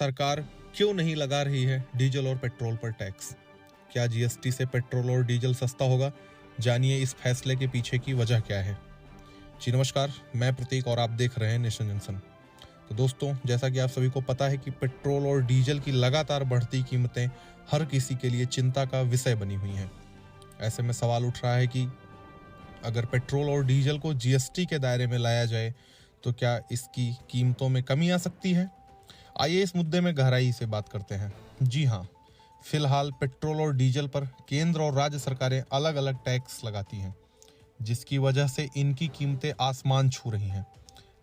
सरकार क्यों नहीं लगा रही है डीजल और पेट्रोल पर टैक्स? क्या जीएसटी से पेट्रोल और डीजल सस्ता होगा? जानिए इस फैसले के पीछे की वजह क्या है। जी नमस्कार, मैं प्रतीक और आप देख रहे हैं नेशन जंक्शन। तो दोस्तों, जैसा कि आप सभी को पता है कि पेट्रोल और डीजल की लगातार बढ़ती कीमतें हर किसी के लिए चिंता का विषय बनी हुई हैं। ऐसे में सवाल उठ रहा है कि अगर पेट्रोल और डीजल को जीएसटी के दायरे में लाया जाए तो क्या इसकी कीमतों में कमी आ सकती है? आइए इस मुद्दे में गहराई से बात करते हैं। जी हाँ, फिलहाल पेट्रोल और डीजल पर केंद्र और राज्य सरकारें अलग अलग टैक्स लगाती हैं, जिसकी वजह से इनकी कीमतें आसमान छू रही हैं।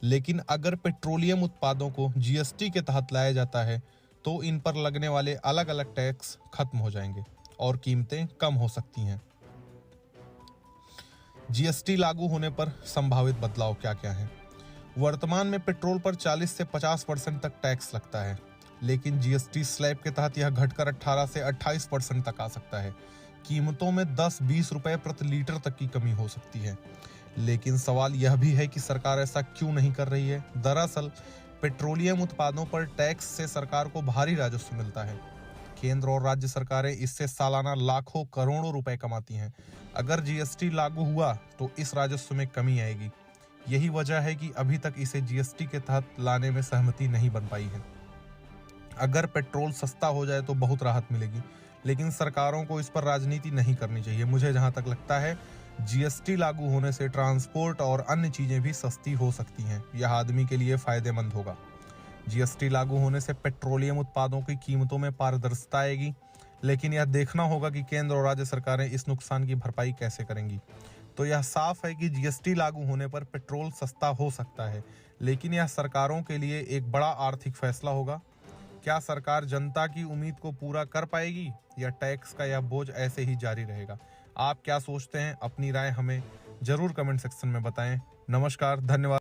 लेकिन अगर पेट्रोलियम उत्पादों को जीएसटी के तहत लाया जाता है तो इन पर लगने वाले अलग अलग टैक्स खत्म हो जाएंगे और कीमतें कम हो सकती हैं। जीएसटी लागू होने पर संभावित बदलाव क्या क्या हैं? वर्तमान में पेट्रोल पर 40 से 50% तक टैक्स लगता है, लेकिन जीएसटी स्लैब के तहत यह घटकर 18 से 28% तक आ सकता है। कीमतों में 10-20 रुपए प्रति लीटर तक की कमी हो सकती है। लेकिन सवाल यह भी है कि सरकार ऐसा क्यों नहीं कर रही है? दरअसल पेट्रोलियम उत्पादों पर टैक्स से सरकार को भारी राजस्व मिलता है। केंद्र और राज्य सरकारें इससे सालाना लाखों करोड़ों रुपए कमाती हैं। अगर जीएसटी लागू हुआ तो इस राजस्व में कमी आएगी। यही वजह है कि अभी तक इसे जीएसटी के तहत लाने में सहमति नहीं बन पाई है। अगर पेट्रोल सस्ता हो जाए तो बहुत राहत मिलेगी, लेकिन सरकारों को इस पर राजनीति नहीं करनी चाहिए। मुझे जहां तक लगता है, जीएसटी लागू होने से ट्रांसपोर्ट और अन्य चीजें भी सस्ती हो सकती हैं। यह आदमी के लिए फायदेमंद होगा। जीएसटी लागू होने से पेट्रोलियम उत्पादों की कीमतों में पारदर्शिता आएगी, लेकिन यह देखना होगा कि केंद्र और राज्य सरकारें इस नुकसान की भरपाई कैसे करेंगी। तो यह साफ है कि जीएसटी लागू होने पर पेट्रोल सस्ता हो सकता है, लेकिन यह सरकारों के लिए एक बड़ा आर्थिक फैसला होगा। क्या सरकार जनता की उम्मीद को पूरा कर पाएगी या टैक्स का यह बोझ ऐसे ही जारी रहेगा? आप क्या सोचते हैं? अपनी राय हमें जरूर कमेंट सेक्शन में बताएं। नमस्कार, धन्यवाद।